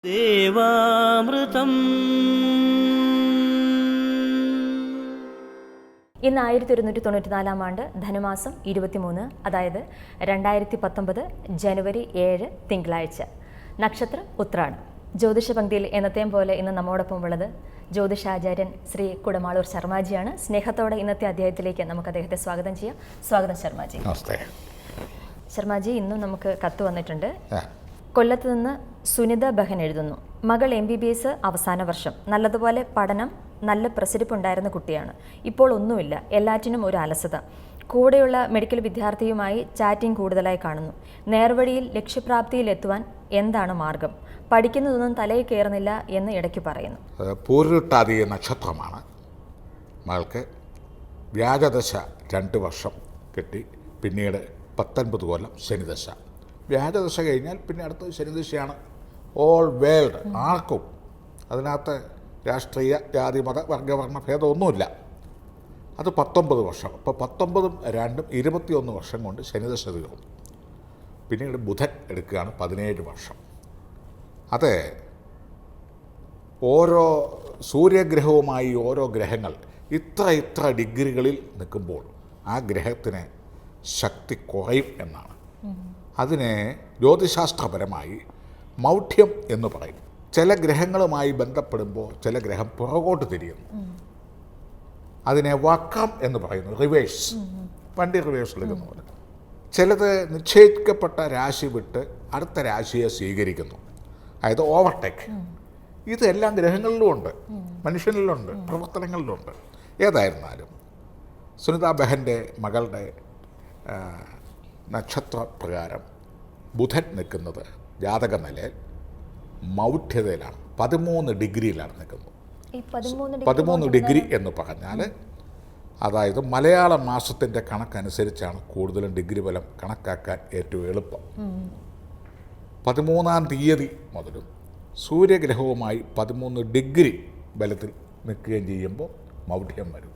ദേവാമൃതം. ഇന്ന് 1194 ആണ്ട് ധനുമാസം 23, അതായത് 2019 ജനുവരി 7 തിങ്കളാഴ്ച. നക്ഷത്രം ഉത്രാടം. ജ്യോതിഷ പങ്ക്തിയിൽ എന്നത്തെയും പോലെ ഇന്ന് നമ്മോടൊപ്പം ഉള്ളത് ജ്യോതിഷാചാര്യൻ ശ്രീ കുടമാളൂർ ശർമാജിയാണ്. സ്നേഹത്തോടെ ഇന്നത്തെ അധ്യായത്തിലേക്ക് നമുക്ക് അദ്ദേഹത്തെ സ്വാഗതം ചെയ്യാം. സ്വാഗതം ശർമാജി. നമസ്തേ ശർമാജി, ഇന്നും നമുക്ക് കത്ത് വന്നിട്ടുണ്ട്. കൊല്ലത്ത് നിന്ന് സുനിത ബഹൻ എഴുതുന്നു. മകൾ MBBS അവസാന വർഷം. നല്ലതുപോലെ പഠനം, നല്ല പ്രസരിപ്പുണ്ടായിരുന്ന കുട്ടിയാണ്. ഇപ്പോൾ ഒന്നുമില്ല, എല്ലാറ്റിനും ഒരു അലസത. കൂടെയുള്ള മെഡിക്കൽ വിദ്യാർത്ഥിയുമായി ചാറ്റിംഗ് കൂടുതലായി കാണുന്നു. നേർവഴിയിൽ ലക്ഷ്യപ്രാപ്തിയിൽ എത്തുവാൻ എന്താണ് മാർഗം? പഠിക്കുന്നതൊന്നും തലയിൽ കയറുന്നില്ല എന്ന് ഇടയ്ക്ക് പറയുന്നു. പൂരിട്ടാതി നക്ഷത്രമാണ് മകൾക്ക്. വ്യാജദശ 2 വർഷം കിട്ടി. പിന്നീട് 19 കൊല്ലം ശനിദശ. വ്യാജദശ കഴിഞ്ഞാൽ പിന്നെ അടുത്തത് ശനിദശയാണ്. ഓൾ വേൾഡ്, ആർക്കും അതിനകത്ത് രാഷ്ട്രീയ, ജാതി, മത, വർഗവർണ്ണ ഭേദമൊന്നുമില്ല. അത് 19 വർഷം. അപ്പോൾ 19ഉം 2ഉം 21 വർഷം കൊണ്ട് ശനിദശ തീർന്നു. പിന്നീട് ബുധൻ എടുക്കുകയാണ് 17 വർഷം. അത് ഓരോ സൂര്യഗ്രഹവുമായി ഓരോ ഗ്രഹങ്ങൾ ഇത്ര ഡിഗ്രികളിൽ നിൽക്കുമ്പോൾ ആ ഗ്രഹത്തിന് ശക്തി കുറയും എന്നാണ്. അതിനെ ജ്യോതിശാസ്ത്രപരമായി മൗഢ്യം എന്ന് പറയും. ചില ഗ്രഹങ്ങളുമായി ബന്ധപ്പെടുമ്പോൾ ചില ഗ്രഹം പുറകോട്ട് തിരിയുന്നു. അതിനെ വക്രം എന്ന് പറയുന്നു, റിവേഴ്സ്, വണ്ടി റിവേഴ്സ് എടുക്കുന്ന പോലെ. ചിലത് നിശ്ചയിക്കപ്പെട്ട രാശി വിട്ട് അടുത്ത രാശിയെ സ്വീകരിക്കുന്നു, അതായത് ഓവർടേക്ക്. ഇതെല്ലാം ഗ്രഹങ്ങളിലും ഉണ്ട്, മനുഷ്യനിലുണ്ട്, പ്രവർത്തനങ്ങളിലുണ്ട്. ഏതായിരുന്നാലും സുനിത ബഹൻ്റെ മകളുടെ നക്ഷത്രപ്രകാരം ബുധൻ നിൽക്കുന്നത് ജാതക നിലയിൽ മൗഢ്യതയിലാണ്. 13 ഡിഗ്രിയിലാണ് നിൽക്കുന്നത്. 13 ഡിഗ്രി എന്ന് പറഞ്ഞാൽ അതായത് മലയാള മാസത്തിൻ്റെ കണക്കനുസരിച്ചാണ് കൂടുതലും ഡിഗ്രി ഫലം കണക്കാക്കാൻ ഏറ്റവും എളുപ്പം. 13-ാം തീയതി മുതലും സൂര്യഗ്രഹവുമായി 13 ഡിഗ്രി ബലത്തിൽ നിൽക്കുകയും ചെയ്യുമ്പോൾ മൗഢ്യം വരും.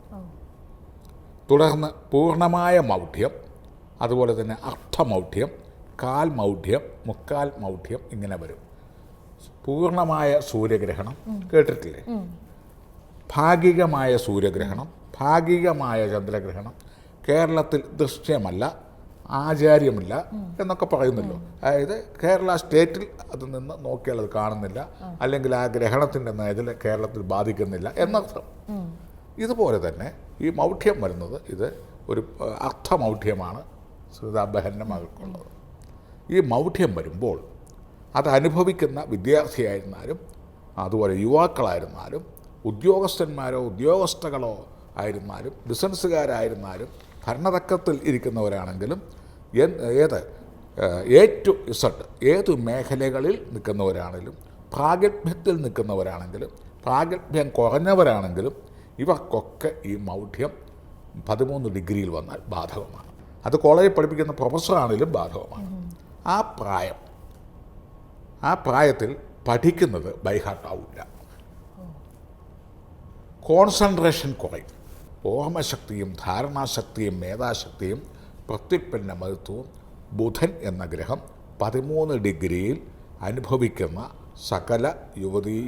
തുടർന്ന് പൂർണ്ണമായ മൗഢ്യം, അതുപോലെ തന്നെ അർദ്ധമൗഢ്യം, കാൽ മൗഢ്യം, മുക്കാൽ മൗഢ്യം, ഇങ്ങനെ വരും. പൂർണ്ണമായ സൂര്യഗ്രഹണം കേട്ടിട്ടില്ലേ? ഭാഗികമായ സൂര്യഗ്രഹണം, ഭാഗികമായ ചന്ദ്രഗ്രഹണം കേരളത്തിൽ ദൃശ്യമല്ല, ആചാര്യമില്ല എന്നൊക്കെ പറയുന്നല്ലോ. അതായത് കേരള സ്റ്റേറ്റിൽ അത് നിന്ന് നോക്കിയാൽ അത് കാണുന്നില്ല, അല്ലെങ്കിൽ ആ ഗ്രഹണത്തിൻ്റെ നേതിൽ കേരളത്തിൽ ബാധിക്കുന്നില്ല എന്നർത്ഥം. ഇതുപോലെ തന്നെ ഈ മൗഢ്യം വരുന്നത് ഇത് ഒരു അർത്ഥമൗഢ്യമാണ് സുനിത ബഹൻ്റെ മകൾക്കുള്ളത്. ഈ മൗഢ്യം വരുമ്പോൾ അത് അനുഭവിക്കുന്ന വിദ്യാർത്ഥിയായിരുന്നാലും അതുപോലെ യുവാക്കളായിരുന്നാലും ഉദ്യോഗസ്ഥന്മാരോ ഉദ്യോഗസ്ഥകളോ ആയിരുന്നാലും ബിസിനസ്സുകാരായിരുന്നാലും ഭരണതക്കത്തിൽ ഇരിക്കുന്നവരാണെങ്കിലും A to Z ഏത് മേഖലകളിൽ നിൽക്കുന്നവരാണെങ്കിലും പ്രാഗൽഭ്യത്തിൽ നിൽക്കുന്നവരാണെങ്കിലും പ്രാഗൽഭ്യം കുറഞ്ഞവരാണെങ്കിലും ഇവർക്കൊക്കെ ഈ മൗഢ്യം 13 ഡിഗ്രിയിൽ വന്നാൽ ബാധകമാണ്. അത് കോളേജിൽ പഠിപ്പിക്കുന്ന പ്രൊഫസറാണെങ്കിലും ബാധകമാണ്. ആ പ്രായത്തിൽ പഠിക്കുന്നത് ബൈഹാർട്ടാവില്ല, കോൺസെൻട്രേഷൻ കുറയും. ഓർമ്മശക്തിയും ധാരണാശക്തിയും മേധാശക്തിയും പ്രത്യുൽപ്പന്ന മഹത്വവും ബുധൻ എന്ന ഗ്രഹം 13 ഡിഗ്രിയിൽ അനുഭവിക്കുന്ന സകല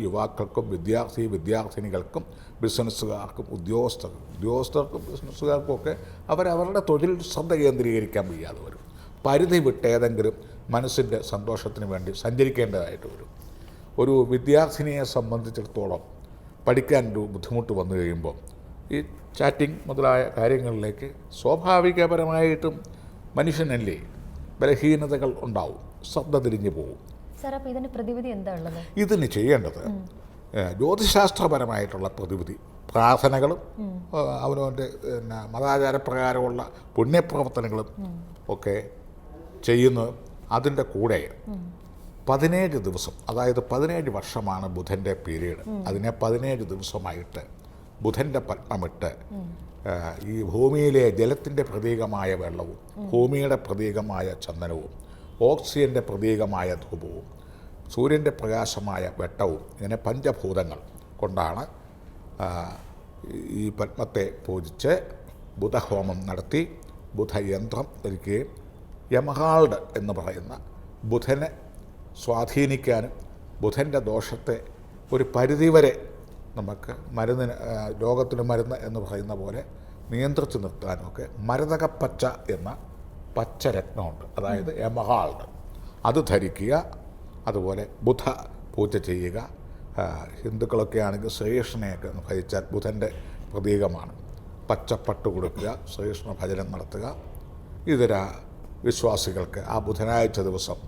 യുവാക്കൾക്കും വിദ്യാർത്ഥിനികൾക്കും ബിസിനസ്സുകാർക്കും ഉദ്യോഗസ്ഥർക്കും ബിസിനസ്സുകാർക്കും ഒക്കെ അവരവരുടെ തൊഴിൽ ശ്രദ്ധ കേന്ദ്രീകരിക്കാൻ വയ്യാതെ വരും. പരിധി വിട്ട് ഏതെങ്കിലും മനസ്സിൻ്റെ സന്തോഷത്തിന് വേണ്ടി സഞ്ചരിക്കേണ്ടതായിട്ട് വരും. ഒരു വിദ്യാർത്ഥിനിയെ സംബന്ധിച്ചിടത്തോളം പഠിക്കാൻ ഒരു ബുദ്ധിമുട്ട് വന്നു കഴിയുമ്പോൾ ഈ ചാറ്റിംഗ് മുതലായ കാര്യങ്ങളിലേക്ക് സ്വാഭാവികപരമായിട്ടും മനുഷ്യനല്ലേ ബലഹീനതകൾ ഉണ്ടാവും, ശ്രദ്ധ തിരിഞ്ഞു പോകും. ഇതിന് പ്രതിവിധി എന്താ ഉള്ളത്? ഇതിന് ചെയ്യേണ്ടത് ജ്യോതിശാസ്ത്രപരമായിട്ടുള്ള പ്രതിവിധി, പ്രാർത്ഥനകളും അവനവൻ്റെ മതാചാരപ്രകാരമുള്ള പുണ്യപ്രവർത്തനങ്ങളും ഒക്കെ ചെയ്യുന്നത്. അതിൻ്റെ കൂടെ 17 ദിവസം, അതായത് 17 വർഷമാണ് ബുധൻ്റെ പീരീഡ്. അതിനെ 17 ദിവസമായിട്ട് ബുധൻ്റെ പത്മമിട്ട് ഈ ഭൂമിയിലെ ജലത്തിൻ്റെ പ്രതീകമായ വെള്ളവും ഭൂമിയുടെ പ്രതീകമായ ചന്ദനവും ഓക്സിജൻ്റെ പ്രതീകമായ ധൂപവും സൂര്യൻ്റെ പ്രകാശമായ വെട്ടവും, ഇങ്ങനെ പഞ്ചഭൂതങ്ങൾ കൊണ്ടാണ് ഈ പത്മത്തെ പൂജിച്ച് ബുധഹോമം നടത്തി ബുധയന്ത്രം ധരിക്കുകയും യമഹാൾഡ് എന്ന് പറയുന്ന ബുധനെ സ്വാധീനിക്കാനും ബുധൻ്റെ ദോഷത്തെ ഒരു പരിധിവരെ നമുക്ക് മരുന്നിന് രോഗത്തിന് മരുന്ന് എന്ന് പറയുന്ന പോലെ നിയന്ത്രിച്ച് നിർത്താനൊക്കെ മരതകപ്പച്ച എന്ന പച്ചരത്നമുണ്ട്, അതായത് എമറാൾഡ്, അത് ധരിക്കുക. അതുപോലെ ബുധ പൂജ ചെയ്യുക. ഹിന്ദുക്കളൊക്കെ ആണെങ്കിൽ ശ്രീകൃഷ്ണനെയൊക്കെ ഭജിച്ചാൽ ബുധൻ്റെ പ്രതീകമാണ്. പച്ചപ്പട്ട് കൊടുക്കുക, ശ്രീകൃഷ്ണ ഭജനം നടത്തുക. ഇതര വിശ്വാസികൾക്ക് ആ ബുധനാഴ്ച ദിവസം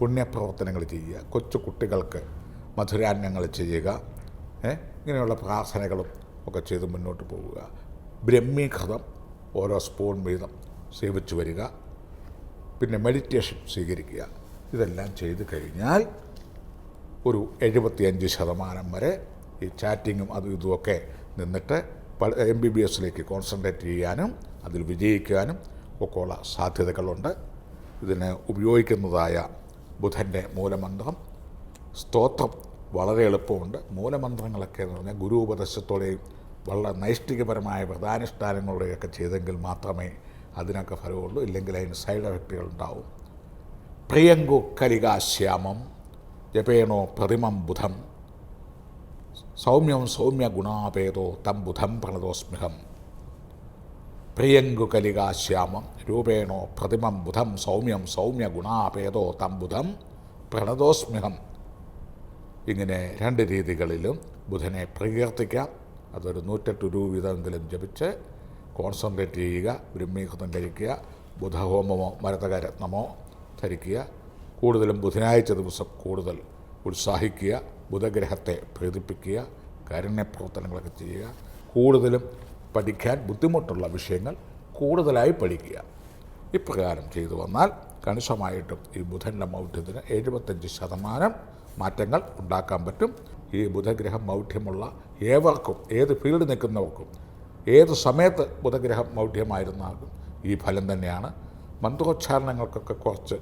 പുണ്യപ്രവർത്തനങ്ങൾ ചെയ്യുക. കൊച്ചു കുട്ടികൾക്ക് മധുരാന്നങ്ങൾ ചെയ്യുക. ഇങ്ങനെയുള്ള പ്രാർത്ഥനകളും ഒക്കെ ചെയ്ത് മുന്നോട്ട് പോവുക. ബ്രഹ്മീഘൃതം ഓരോ സ്പൂൺ വീതം സേവിച്ചു വരിക. പിന്നെ മെഡിറ്റേഷൻ സ്വീകരിക്കുക. ഇതെല്ലാം ചെയ്ത് കഴിഞ്ഞാൽ ഒരു 75% വരെ ഈ ചാറ്റിങ്ങും അതും ഇതുമൊക്കെ നിന്നിട്ട് MBBS കോൺസെൻട്രേറ്റ് ചെയ്യാനും അതിൽ വിജയിക്കാനും ഒക്കെ ഉള്ള സാധ്യതകളുണ്ട്. ഇതിന് ഉപയോഗിക്കുന്നതായ ബുധൻ്റെ മൂലമന്ത്രം സ്തോത്രം വളരെ എളുപ്പമുണ്ട്. മൂലമന്ത്രങ്ങളൊക്കെ എന്ന് പറഞ്ഞാൽ ഗുരുപദേശത്തോടെയും വളരെ നൈഷ്ഠികപരമായ വ്രതാനുഷ്ഠാനങ്ങളുടെയൊക്കെ ചെയ്തെങ്കിൽ മാത്രമേ അതിനൊക്കെ ഫലമുള്ളൂ. ഇല്ലെങ്കിൽ അതിന് സൈഡ് എഫക്റ്റുകൾ ഉണ്ടാവും. പ്രിയങ്കു കലികാശ്യാമം ജപേണോ പ്രതിമം ബുധം സൗമ്യം സൗമ്യ ഗുണാപേതോ തം ബുധം പ്രണതോസ്മ്യഹം. പ്രിയങ്കു കലികാശ്യാമം രൂപേണോ പ്രതിമം ബുധം സൗമ്യം സൗമ്യ ഗുണാപേതോ തം ബുധം പ്രണതോസ്മ്യഹം. ഇങ്ങനെ 2 രീതികളിലും ബുധനെ പ്രകീർത്തിക്കാം. അതൊരു 108 രൂപ വീതമെങ്കിലും ജപിച്ച് കോൺസെൻട്രേറ്റ് ചെയ്യുക. ബ്രഹ്മീകൃതം കഴിക്കുക. ബുധഹോമമോ മരതകരത്നമോ ധരിക്കുക. കൂടുതലും ബുധനാഴ്ച ദിവസം കൂടുതൽ ഉത്സാഹിക്കുക. ബുധഗ്രഹത്തെ പ്രീതിപ്പിക്കുക. കാരുണ്യപ്രവർത്തനങ്ങളൊക്കെ ചെയ്യുക. കൂടുതലും പഠിക്കാൻ ബുദ്ധിമുട്ടുള്ള വിഷയങ്ങൾ കൂടുതലായി പഠിക്കുക. ഇപ്രകാരം ചെയ്തു വന്നാൽ കണിശമായിട്ടും ഈ ബുധൻ്റെ മൗഢ്യത്തിന് 75% മാറ്റങ്ങൾ ഉണ്ടാക്കാൻ പറ്റും. ഈ ബുധഗ്രഹം മൗഢ്യമുള്ള ഏവർക്കും, ഏത് ഫീൽഡ് നിൽക്കുന്നവർക്കും, ഏത് സമയത്ത് ബുധഗ്രഹം മൗഢ്യമായിരുന്നാലും ഈ ഫലം തന്നെയാണ്. മന്ത്രോച്ചാരണങ്ങൾക്കൊക്കെ കുറച്ച്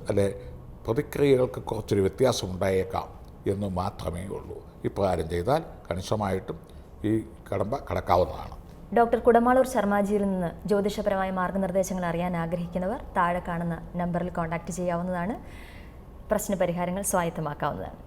പ്രതിക്രിയകൾക്ക് കുറച്ചൊരു വ്യത്യാസം ഉണ്ടായേക്കാം എന്ന് മാത്രമേ ഉള്ളൂ. ഇപ്രകാരം ചെയ്താൽ കണിശമായിട്ടും ഈ കടമ്പ കടക്കാവുന്നതാണ്. ഡോക്ടർ കുടമാളൂർ ശർമാജിയിൽ നിന്ന് ജ്യോതിഷപരമായ മാർഗ്ഗനിർദ്ദേശങ്ങൾ അറിയാൻ ആഗ്രഹിക്കുന്നവർ താഴെ കാണുന്ന നമ്പറിൽ കോൺടാക്റ്റ് ചെയ്യാവുന്നതാണ്. പ്രശ്നപരിഹാരങ്ങൾ സ്വായത്തമാക്കാവുന്നതാണ്.